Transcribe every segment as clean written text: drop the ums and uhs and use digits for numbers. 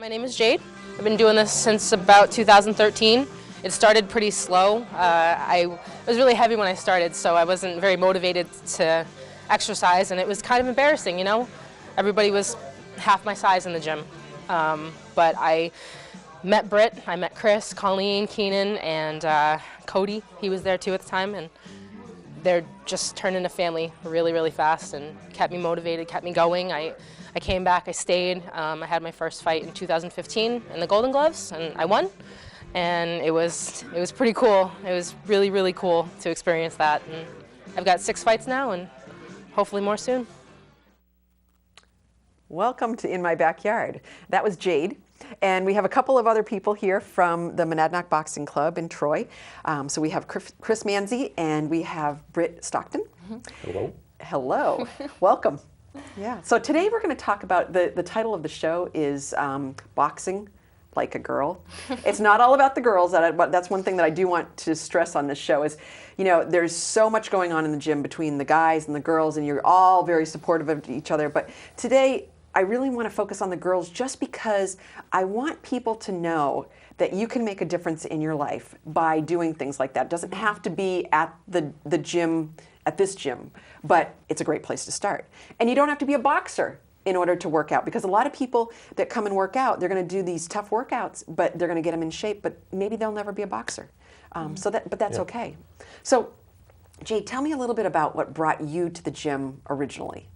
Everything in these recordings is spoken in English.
My name is Jade. I've been doing this since about 2013. It started pretty slow. I was really heavy when I started, so I wasn't very motivated to exercise, and it was kind of embarrassing, you know? Everybody was half my size in the gym. But I met Britt, I met Chris, Colleen, Keenan, and Cody. He was there too at the time, and they're just turned into family really, really fast and kept me motivated, kept me going. I came back, I stayed. I had my first fight in 2015 in the Golden Gloves, and I won. And it was pretty cool. It was really, really cool to experience that. And I've got 6 fights now, and hopefully more soon. Welcome to In My Backyard. That was Jade. And we have a couple of other people here from the Monadnock Boxing Club in Troy. So we have Chris Swanzey and we have Britt Stockton. Hello. Hello. Welcome. Yeah. So today we're going to talk about, the title of the show is Boxing Like a Girl. It's not all about the girls. That's one thing that I do want to stress on this show is, you know, there's so much going on in the gym between the guys and the girls, and you're all very supportive of each other. But today, I really want to focus on the girls just because I want people to know that you can make a difference in your life by doing things like that. It doesn't have to be at the gym, at this gym, but it's a great place to start. And you don't have to be a boxer in order to work out, because a lot of people that come and work out, they're going to do these tough workouts, but they're going to get them in shape, but maybe they'll never be a boxer. But that's okay. So, Jade, tell me a little bit about what brought you to the gym originally.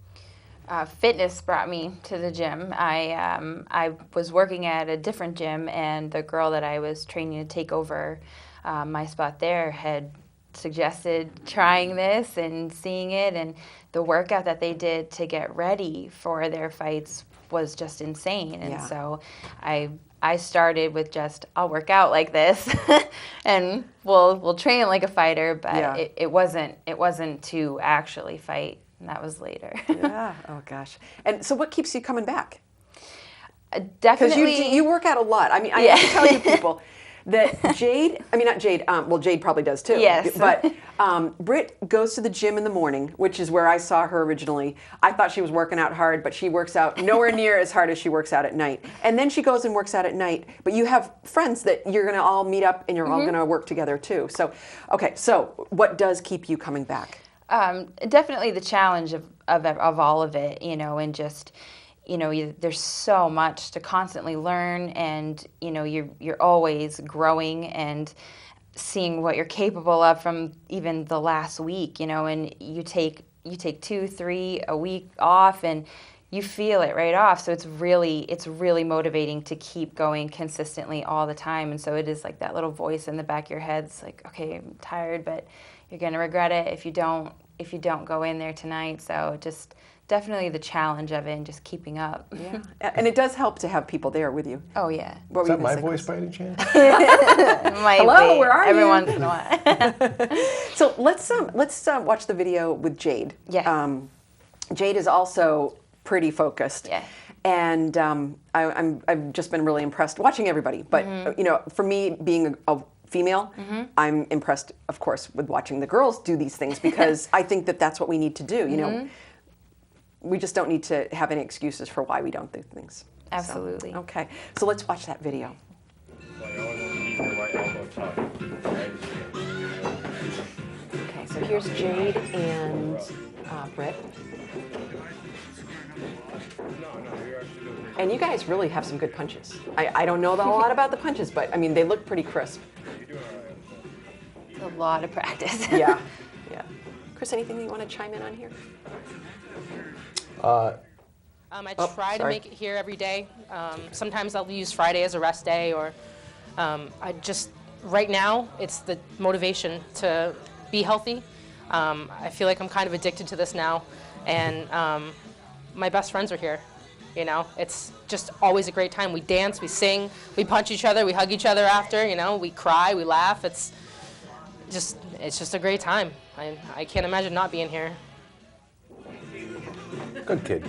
Fitness brought me to the gym. I was working at a different gym, and the girl that I was training to take over my spot there had suggested trying this and seeing it, and the workout that they did to get ready for their fights was just insane. And so I started with just, I'll work out like this and we'll train like a fighter, but it wasn't to actually fight. And that was later. Yeah. Oh gosh. And so, what keeps you coming back? Definitely. Because you work out a lot. I mean, I have to tell you people that Jade. I mean, not Jade. Well, Jade probably does too. Yes. But Britt goes to the gym in the morning, which is where I saw her originally. I thought she was working out hard, but she works out nowhere near as hard as she works out at night. And then she goes and works out at night. But you have friends that you're going to all meet up and you're all going to work together too. So, okay. So, what does keep you coming back? Definitely the challenge of all of it, you know, and just, you know, there's so much to constantly learn, and, you know, you're always growing and seeing what you're capable of from even the last week, you know, and you take 2, 3 a week off and you feel it right off. So it's really motivating to keep going consistently all the time. And so it is like that little voice in the back of your head. It's like, okay, I'm tired, but you're going to regret it if you don't go in there tonight. So just definitely the challenge of it and just keeping up. Yeah. And it does help to have people there with you. Oh, yeah. Is that my voice by any chance? Hello, where are you? Every once in a while. So let's watch the video with Jade. Yeah. Jade is also pretty focused. Yeah. And I've just been really impressed watching everybody. But you know, for me being a female, I'm impressed, of course, with watching the girls do these things, because I think that that's what we need to do. You know, we just don't need to have any excuses for why we don't do things. Absolutely. So, okay, so let's watch that video. Okay, so here's Jade and Britt. And you guys really have some good punches. I don't know a lot about the punches, but I mean, they look pretty crisp. It's a lot of practice. Yeah. Chris, anything you want to chime in on here? I try to make it here every day. Sometimes I'll use Friday as a rest day, or right now, it's the motivation to be healthy. I feel like I'm kind of addicted to this now, and my best friends are here. You know, it's just always a great time. We dance, we sing, we punch each other, we hug each other after, you know, we cry, we laugh. It's just a great time. I can't imagine not being here. Good kid.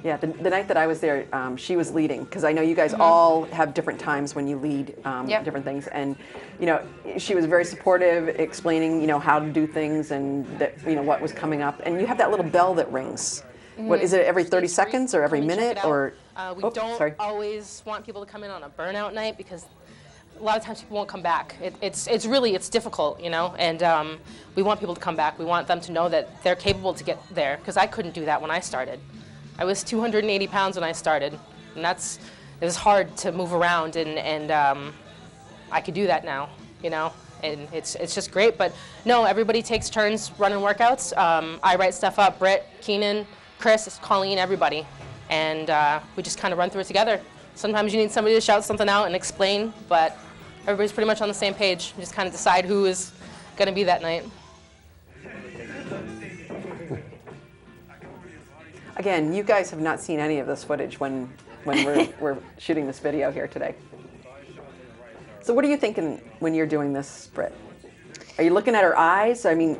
Yeah, the night that I was there, she was leading, because I know you guys all have different times when you lead different things, and you know, she was very supportive, explaining, you know, how to do things and that, you know, what was coming up, and you have that little bell that rings. What is it? Every 30 It's free. seconds or every Come and check minute it out. or? We Oh, don't sorry. always want people to come in on a burnout night because a lot of times people won't come back. It's difficult, you know, and we want people to come back. We want them to know that they're capable to get there, because I couldn't do that when I started. I was 280 pounds when I started, and it was hard to move around, and I could do that now, you know, and it's just great. But no, everybody takes turns running workouts. I write stuff up. Britt, Keenan, Chris, Colleen, everybody, and we just kind of run through it together. Sometimes you need somebody to shout something out and explain, but everybody's pretty much on the same page. You just kind of decide who is going to be that night. Again, you guys have not seen any of this footage when we're shooting this video here today. So what are you thinking when you're doing this, Britt? Are you looking at her eyes? I mean,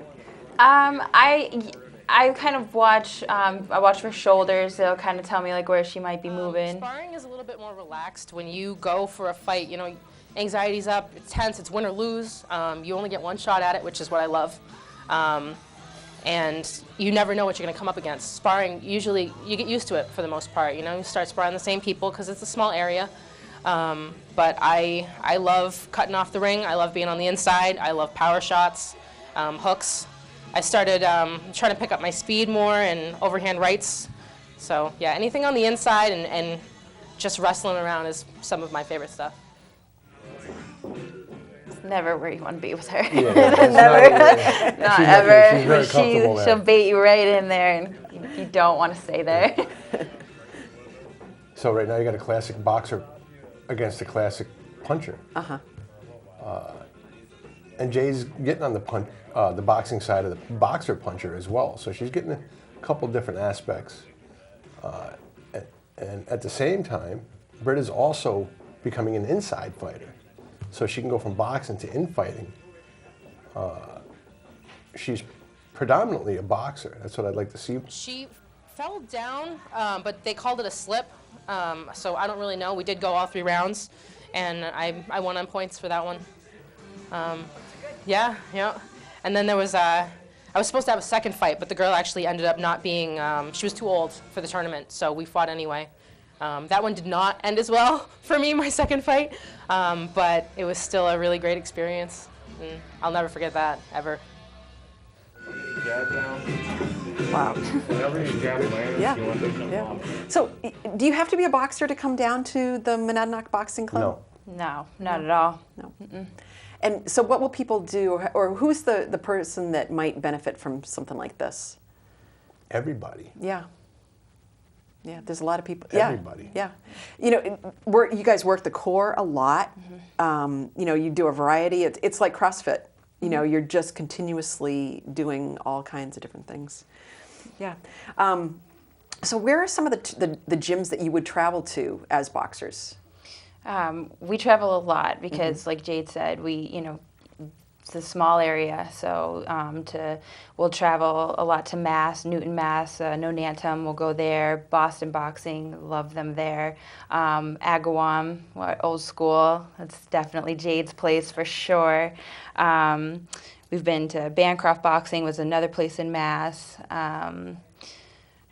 I kind of watch. I watch her shoulders. They'll kind of tell me like where she might be moving. Sparring is a little bit more relaxed when you go for a fight. You know, anxiety's up. It's tense. It's win or lose. You only get one shot at it, which is what I love. And you never know what you're going to come up against. Sparring, usually you get used to it for the most part. You know, you start sparring the same people because it's a small area. But I love cutting off the ring. I love being on the inside. I love power shots, hooks. I started trying to pick up my speed more and overhand rights. So yeah, anything on the inside and just wrestling around is some of my favorite stuff. Never where you want to be with her. Yeah, Never, not ever. She's very comfortable there. She'll bait you right in there, and you don't want to stay there. So right now you got a classic boxer against a classic puncher. uh-huh. And Jay's getting on the boxing side of the boxer puncher as well. So she's getting a couple different aspects. And at the same time, Britt is also becoming an inside fighter. So she can go from boxing to infighting. She's predominantly a boxer. That's what I'd like to see. She fell down, but they called it a slip. So I don't really know. We did go all 3 rounds, and I won on points for that one. Yeah. And then there was I was supposed to have a second fight, but the girl actually ended up not being. She was too old for the tournament, so we fought anyway. That one did not end as well for me, my second fight, but it was still a really great experience. And I'll never forget that, ever. Wow. Whenever you jab lands, Yeah. you want to jump Yeah. off. So do you have to be a boxer to come down to the Monadnock Boxing Club? No. No, not at all. No. And so what will people do, or who's the person that might benefit from something like this? Everybody. Yeah. Yeah, there's a lot of people. Everybody. Yeah. You know, you guys work the core a lot. You know, you do a variety. It's like CrossFit. You know, you're just continuously doing all kinds of different things. Yeah. So where are some of the gyms that you would travel to as boxers? We travel a lot because, like Jade said, it's a small area, so we'll travel a lot to Mass, Newton, Mass, Nonantum, we'll go there, Boston Boxing, love them there, Agawam, old school, that's definitely Jade's place for sure. We've been to Bancroft Boxing, was another place in Mass.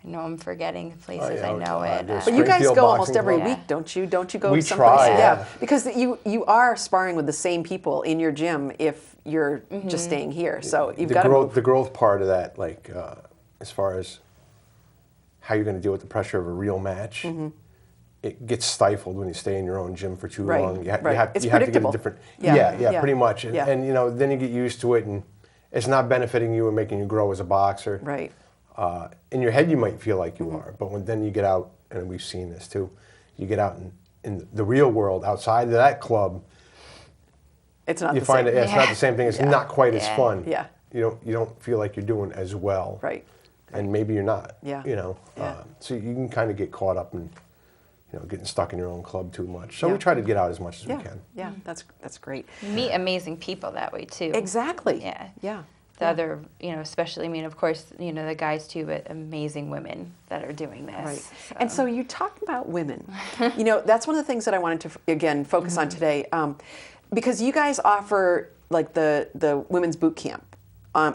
I know I'm forgetting places. yeah, I know it. there's But you guys Springfield go almost Boxing every Club. week, don't you? Don't you go We someplace? try, Yeah, yeah. because you are sparring with the same people in your gym if you're just staying here. So you've got to move. The growth part of that, like as far as how you're going to deal with the pressure of a real match, it gets stifled when you stay in your own gym for too Right, long. You, right. have, It's you have to get predictable. a different. Yeah, Yeah, pretty much. And, yeah. and you know, then you get used to it, and it's not benefiting you and making you grow as a boxer. Right. In your head, you might feel like you are, but then you get out, and we've seen this too. You get out in the real world, outside of that club. It's not You the find same. it's not the same thing. It's not quite as Yeah. fun. Yeah. You don't feel like you're doing as well. Right. And maybe you're not. Yeah. You know. Yeah. So you can kind of get caught up in, getting stuck in your own club too much. So Yeah. we try to get out as much as Yeah. we can. Yeah. That's great. You meet amazing people that way too. Exactly. Yeah. Yeah. The other, especially, of course, the guys too, but amazing women that are doing this. Right. And so you talk about women. That's one of the things that I wanted to, again, focus on today. Because you guys offer, like, the women's boot camp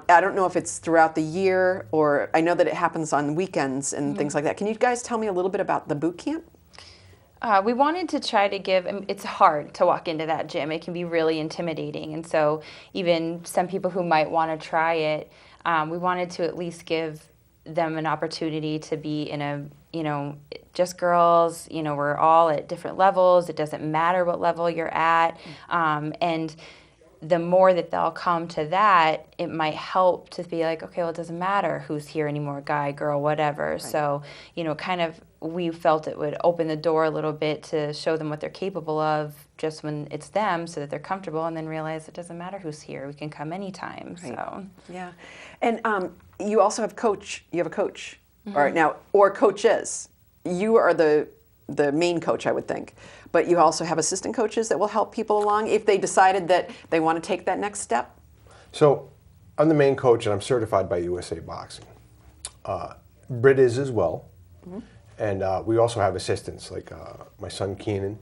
I don't know if it's throughout the year, or I know that it happens on weekends and things like that. Can you guys tell me a little bit about the boot camp? We wanted to try to give, it's hard to walk into that gym. It can be really intimidating. And so even some people who might want to try it, we wanted to at least give them an opportunity to be in a, just girls, we're all at different levels. It doesn't matter what level you're at. And the more that they'll come to that, it might help to be like, okay, well, it doesn't matter who's here anymore, guy, girl, whatever. Right. So, kind of we felt it would open the door a little bit to show them what they're capable of just when it's them, so that they're comfortable, and then realize it doesn't matter who's here. We can come anytime. Right. So yeah. And you also have coach. You have a coach, all right, now, or coaches. You are the main coach, I would think. But you also have assistant coaches that will help people along if they decided that they want to take that next step? So I'm the main coach, and I'm certified by USA Boxing. Britt is as well. And we also have assistants, like my son Keenan,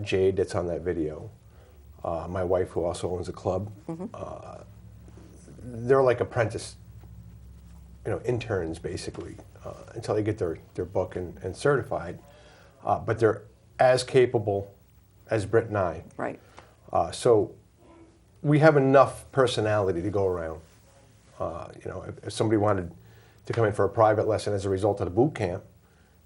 Jade, that's on that video, my wife, who also owns a club. They're like apprentice, interns, basically, until they get their book and certified. But they're as capable as Britt and I. Right. So we have enough personality to go around. If somebody wanted to come in for a private lesson as a result of the boot camp,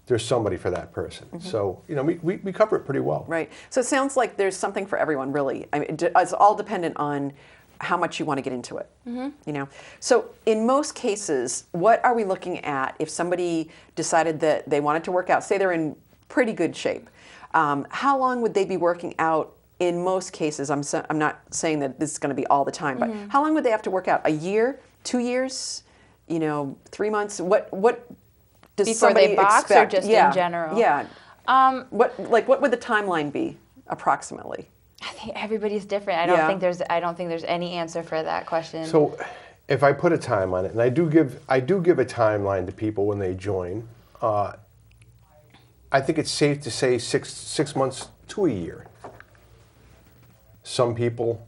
there's somebody for that person. So, we cover it pretty well. Right. So it sounds like there's something for everyone, really. I mean, it's all dependent on how much you want to get into it. So in most cases, what are we looking at if somebody decided that they wanted to work out? Say they're in pretty good shape. How long would they be working out? In most cases, I'm not saying that this is going to be all the time, but how long would they have to work out? A year, 2 years, 3 months? What does before somebody they box expect? Or just in general? Yeah. What would the timeline be approximately? I think everybody's different. I don't think there's any answer for that question. So, if I put a time on it, and I do give a timeline to people when they join. I think it's safe to say 6 months to a year. Some people,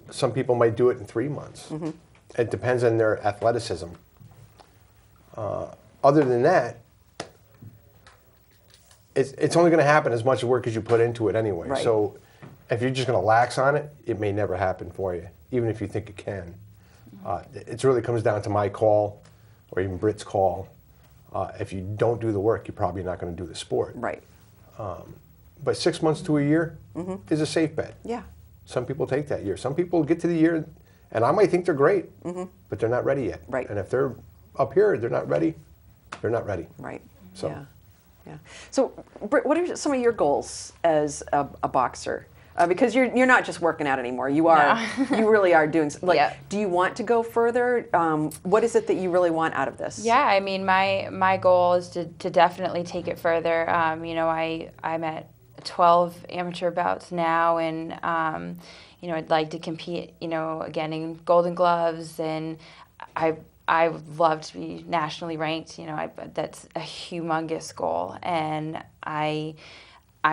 some people might do it in 3 months. It depends on their athleticism. Other than that, it's only going to happen as much work as you put into it anyway. Right. So if you're just going to lax on it, it may never happen for you, even if you think it can. It really comes down to my call, or even Britt's call. If you don't do the work, you're probably not going to do the sport. Right. But 6 months to a year is a safe bet. Yeah. Some people take that year. Some people get to the year, and I might think they're great, but they're not ready yet. Right. And if they're up here, they're not ready. They're not ready. Right. So. Yeah. So, Britt, what are some of your goals as a boxer? Because you're not just working out anymore. You are. No. You really are doing. Do you want to go further? What is it that you really want out of this? Yeah, I mean, my goal is to definitely take it further. I'm at 12 amateur bouts now, and I'd like to compete. Again in Golden Gloves, and I would love to be nationally ranked. That's a humongous goal, and I'm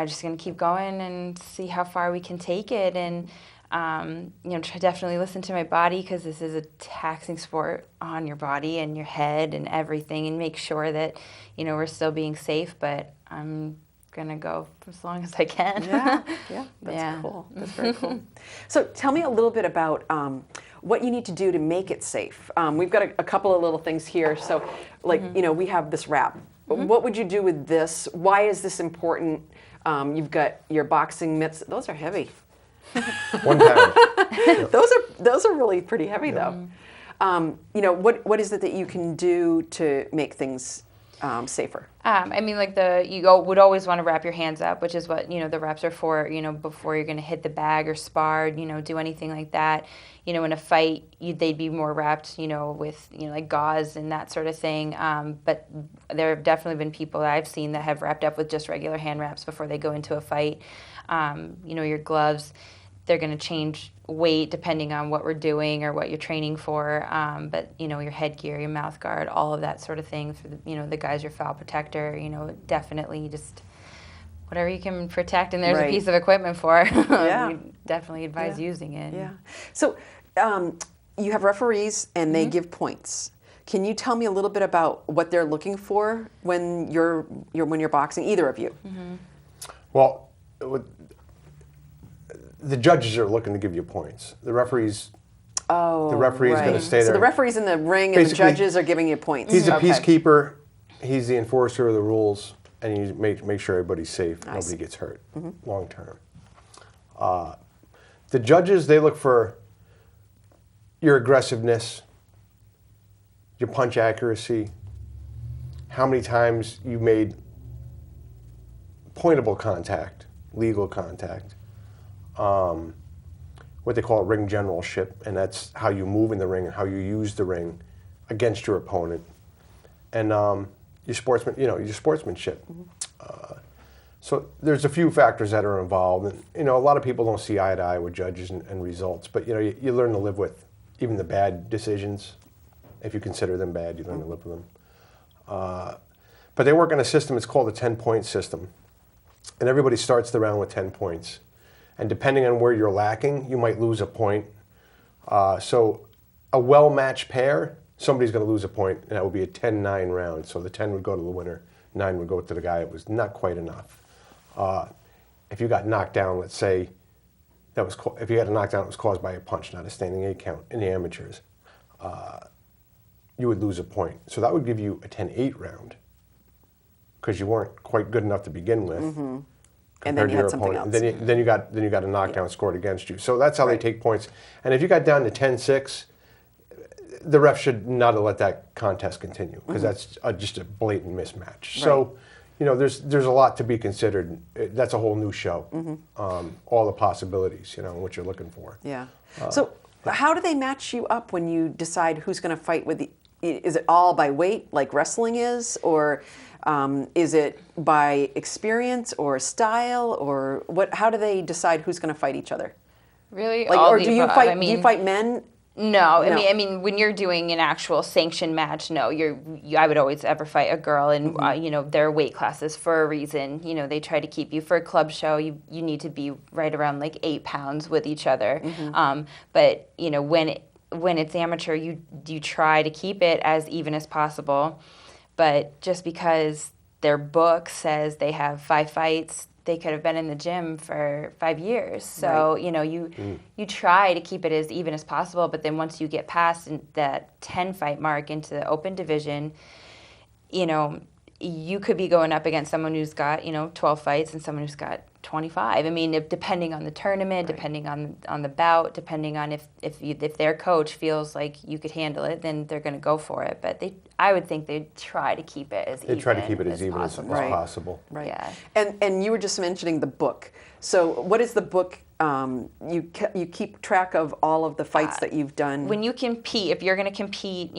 just going to keep going and see how far we can take it, and definitely listen to my body, because this is a taxing sport on your body and your head and everything, and make sure that we're still being safe. But I'm gonna go for as long as I can. Yeah, that's cool. That's very cool. So tell me a little bit about what you need to do to make it safe. We've got a couple of little things here. So, we have this wrap. What would you do with this? Why is this important? You've got your boxing mitts. Those are heavy. 1 pound. Those are really pretty heavy, though. What is it that you can do to make things safer? You would always want to wrap your hands up, which is what the wraps are for. Before you're going to hit the bag or spar, do anything like that. In a fight, they'd be more wrapped, with like gauze and that sort of thing. But there have definitely been people that I've seen that have wrapped up with just regular hand wraps before they go into a fight. Your gloves, they're going to change weight depending on what we're doing or what you're training for. But your headgear, your mouth guard, all of that sort of thing for the guys, your foul protector. Definitely just whatever you can protect, and there's Right. a piece of equipment for. Yeah. We definitely advise using it. Yeah. So you have referees and they give points. Can you tell me a little bit about what they're looking for when you're boxing, either of you? Well, the judges are looking to give you points. The referees. The referee is going to stay there. So the referee's in the ring and the Basically, judges are giving you points. He's a Okay. peacekeeper. He's the enforcer of the rules, and he make sure everybody's safe. I Nobody see. gets hurt long term. The judges, they look for your aggressiveness, your punch accuracy, how many times you made pointable contact, legal contact, what they call ring generalship, and that's how you move in the ring and how you use the ring against your opponent, and your sportsmanship. So there's a few factors that are involved, and a lot of people don't see eye to eye with judges and results, but you learn to live with even the bad decisions. If you consider them bad, you learn to live with them. But they work in a system, it's called a 10-point system. And everybody starts the round with 10 points. And depending on where you're lacking, you might lose a point. So a well-matched pair, somebody's going to lose a point, and that would be a 10-9 round. So the 10 would go to the winner, 9 would go to the guy. It was not quite enough. If you got knocked down, let's say, if you had a knockdown that was caused by a punch, not a standing 8 count in the amateurs, you would lose a point. So that would give you a 10-8 round because you weren't quite good enough to begin with. And then you had something else. Then you got a knockdown scored against you. So that's how they take points. And if you got down to 10-6, the ref should not have let that contest continue because that's just a blatant mismatch. So, there's a lot to be considered. That's a whole new show. All the possibilities, what you're looking for. Yeah. So how do they match you up when you decide who's going to fight with is it all by weight like wrestling is, or is it by experience or style, or what? How do they decide who's going to fight each other? Really, Like, all or the do you above. fight? Do you fight men? No, No. I mean, when you're doing an actual sanctioned match, no, I would always ever fight a girl, and there are weight classes for a reason. They try to keep you for a club show. You need to be right around like 8 pounds with each other. But when it's amateur, you try to keep it as even as possible. But just because their book says they have 5 fights, they could have been in the gym for 5 years. So, you try to keep it as even as possible, but then once you get past that 10-fight mark into the open division, you could be going up against someone who's got, 12 fights and someone who's got 25. I mean, depending on the tournament, depending on the bout, depending on if their coach feels like you could handle it, then they're going to go for it. But I would think they'd try to keep it as even as possible. They try to keep it as even as possible. Right. Yeah. And you were just mentioning the book. So what is the book? You keep track of all of the fights that you've done. When you compete, if you're going to compete,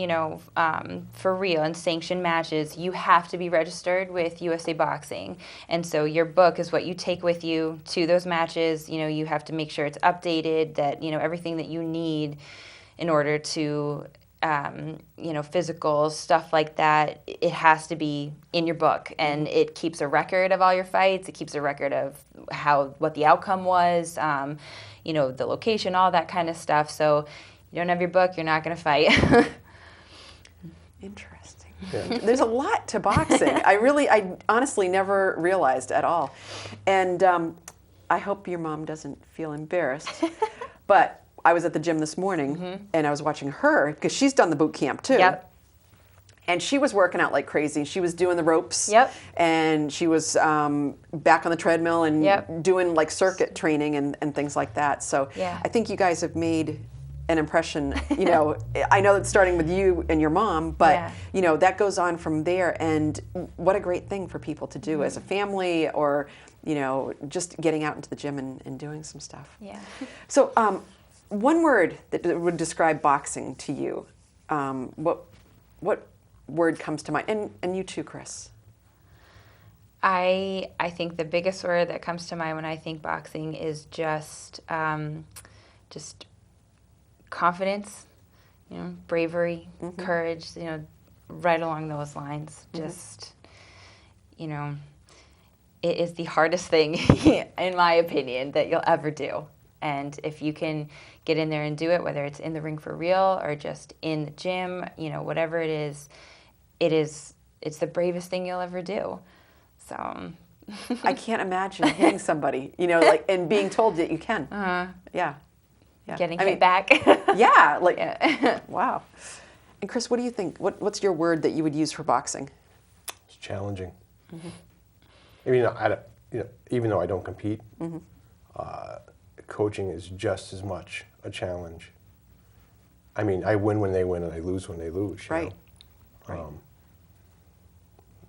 for real in sanctioned matches, you have to be registered with USA Boxing. And so your book is what you take with you to those matches. You have to make sure it's updated, that, everything that you need in order to, physicals, stuff like that, it has to be in your book. And it keeps a record of all your fights. It keeps a record of what the outcome was, the location, all that kind of stuff. So you don't have your book, you're not going to fight. Interesting. Yeah. There's a lot to boxing. I honestly never realized at all. And I hope your mom doesn't feel embarrassed. But I was at the gym this morning and I was watching her because she's done the boot camp too. Yep. And she was working out like crazy. She was doing the ropes. Yep. And she was back on the treadmill and doing like circuit training and things like that. So Yeah. I think you guys have made an impression. I know it's starting with you and your mom, but that goes on from there. And what a great thing for people to do as a family, or just getting out into the gym and doing some stuff. Yeah. So one word that would describe boxing to you, what word comes to mind? And you too, Chris. I think the biggest word that comes to mind when I think boxing is just confidence, bravery, courage, right along those lines. Just, it is the hardest thing, in my opinion, that you'll ever do. And if you can get in there and do it, whether it's in the ring for real or just in the gym, you know, whatever it is, it's the bravest thing you'll ever do. So I can't imagine hitting somebody, you know, like, and being told that you can. Yeah. Getting hit back. Yeah, like, wow. And Chris, what do you think? What's your word that you would use for boxing? It's challenging. I mean, even though I don't compete, coaching is just as much a challenge. I mean, I win when they win and I lose when they lose. You Right. know? Right.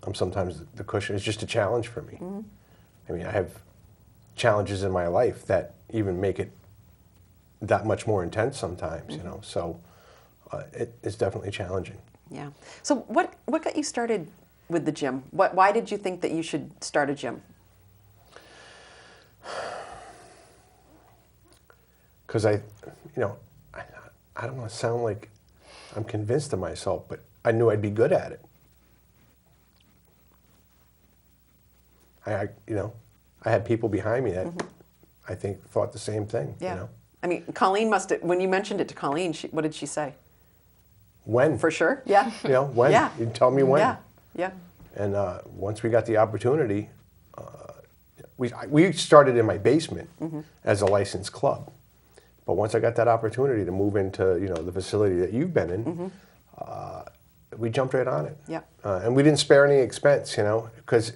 I'm sometimes the cushion is just a challenge for me. I mean, I have challenges in my life that even make it that much more intense sometimes, you know. So it's definitely challenging. Yeah. So what got you started with the gym? Why did you think that you should start a gym? Because I don't want to sound like I'm convinced of myself, but I knew I'd be good at it. I had people behind me that I think thought the same thing. Yeah. You know? I mean, Colleen must have, when you mentioned it to Colleen, what did she say? When? For sure. Yeah. You know, when? Yeah. You tell me when. Yeah. Yeah. And once we got the opportunity, we started in my basement as a licensed club. But once I got that opportunity to move into, you know, the facility that you've been in, we jumped right on it. Yeah. And we didn't spare any expense, you know, because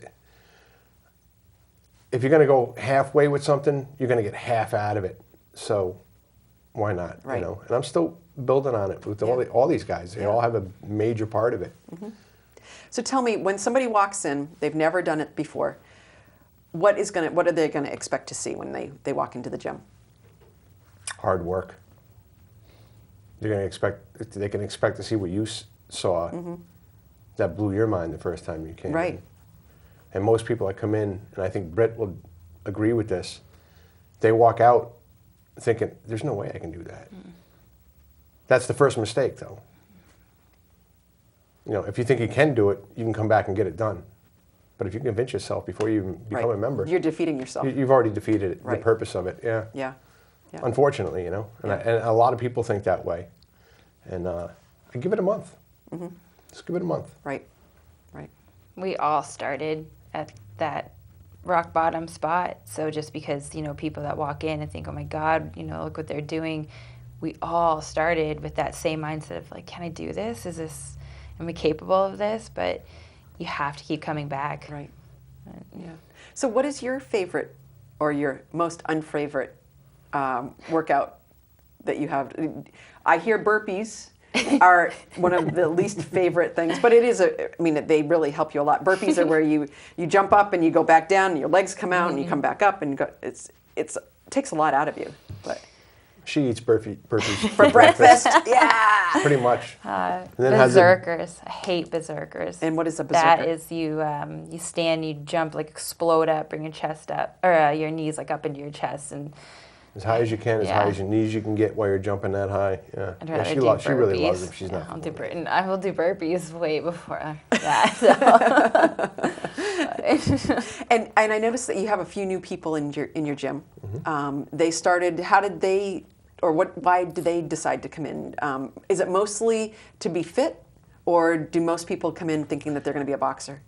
if you're going to go halfway with something, you're going to get half out of it. So why not? Right. You know, and I'm still building on it with all these guys. They all have a major part of it. So tell me, when somebody walks in, they've never done it before, what are they going to expect to see when they walk into the gym? Hard work. They can expect to see what you saw that blew your mind the first time you came Right. in. And most people that come in, and I think Britt will agree with this, they walk out thinking, there's no way I can do that. That's the first mistake, though. You know, if you think you can do it, you can come back and get it done. But if you convince yourself before you even become a member, You're defeating yourself. you've already defeated it, Right. the purpose of it. Yeah. Yeah. Yeah. Unfortunately, you know, and, and a lot of people think that way. And I give it a month. Just give it a month. Right. Right. We all started at that rock bottom spot. So just because, you know, people that walk in and think, oh my God, you know, look what they're doing. We all started with that same mindset of like, can I do this? Am I capable of this? But you have to keep coming back. Right. Yeah. So what is your favorite or your most unfavorite workout that you have? I hear burpees are one of the least favorite things, but it is they really help you a lot. Burpees are where you jump up and you go back down and your legs come out and you come back up and go, it takes a lot out of you. But She eats burpees for breakfast, yeah. pretty much. Uh, And then has a- berserkers. I hate berserkers. And what is a berserker? That is you stand, you jump, like explode up, bring your chest up, or your knees like up into your chest, and As high as you can, as Yeah. high as your knees you can get while you're jumping that high. Yeah, I'd yeah rather she, do she really loves burpees. them. She's Yeah, not. I will do burpees way before that. So. And I noticed that you have a few new people in your gym. They started. How did they, or what? Why did they decide to come in? Is it mostly to be fit, or do most people come in thinking that they're going to be a boxer?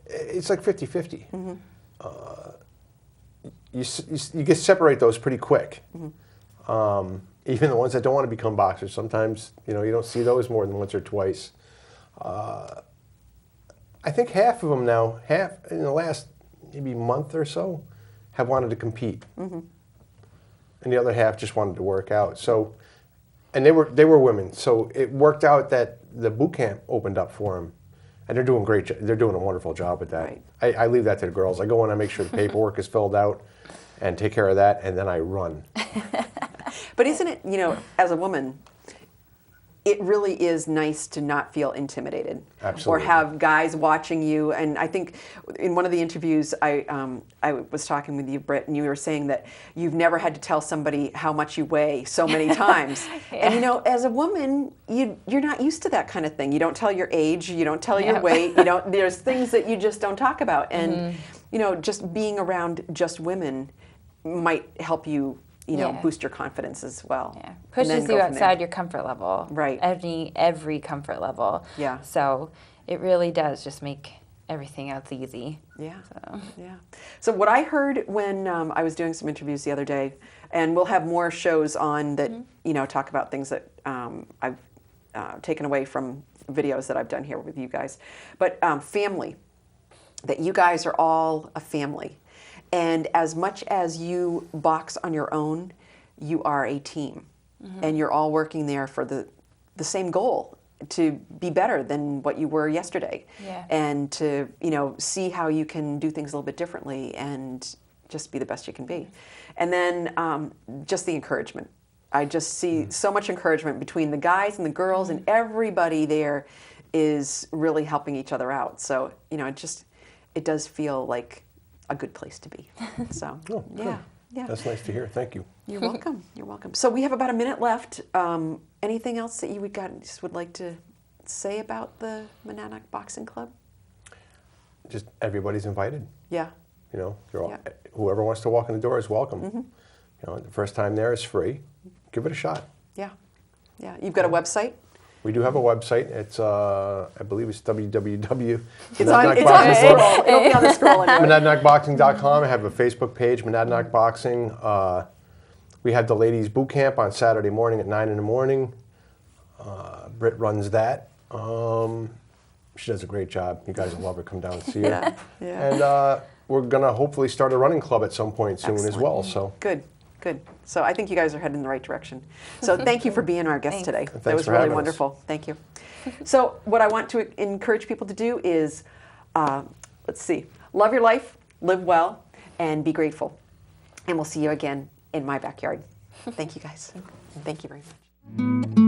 It's like 50-50. You get separate those pretty quick. Even the ones that don't want to become boxers, sometimes you don't see those more than once or twice. I think half of them now, half in the last maybe month or so, have wanted to compete, and the other half just wanted to work out. So, and they were women, so it worked out that the boot camp opened up for them. And they're doing great. They're doing a wonderful job at that. Right. I leave that to the girls. I go in, I make sure the paperwork is filled out, and take care of that, and then I run. But isn't it, as a woman, it really is nice to not feel intimidated. Absolutely. Or have guys watching you. And I think in one of the interviews, I was talking with you, Britt, and you were saying that you've never had to tell somebody how much you weigh so many times. And you know, as a woman, you're not used to that kind of thing. You don't tell your age, you don't tell your weight, there's things that you just don't talk about. And you know, just being around just women might help you, boost your confidence as well. Yeah, pushes you outside your comfort level. Right. Every comfort level. Yeah. So it really does just make everything else easy. Yeah. So what I heard when I was doing some interviews the other day, and we'll have more shows on that, talk about things that I've taken away from videos that I've done here with you guys, but family. That you guys are all a family. And as much as you box on your own, you are a team. And you're all working there for the same goal, to be better than what you were yesterday. Yeah. And to, see how you can do things a little bit differently and just be the best you can be. And then just the encouragement. I just see so much encouragement between the guys and the girls, and everybody there is really helping each other out. So, it does feel like a good place to be. So, yeah. That's nice to hear. Thank you. You're welcome. You're welcome. So we have about a minute left. Anything else that you would like to say about the Monadnock Boxing Club? Just everybody's invited. Yeah. They're all, whoever wants to walk in the door is welcome. The first time there is free. Give it a shot. Yeah. You've got a website? We do have a website. It's, I believe it's www. It's on the scroll. It'll be on the scroll. Monadnockboxing.com. I have a Facebook page, Monadnock Boxing. We have the ladies boot camp on Saturday morning at 9 in the morning. Britt runs that. She does a great job. You guys will love her. Come down and see her. And we're going to hopefully start a running club at some point soon as well. So Good. So I think you guys are heading in the right direction. So thank you for being our guest today. That was really wonderful. Thank you. So what I want to encourage people to do is, love your life, live well, and be grateful. And we'll see you again in my backyard. Thank you guys. Thank you very much.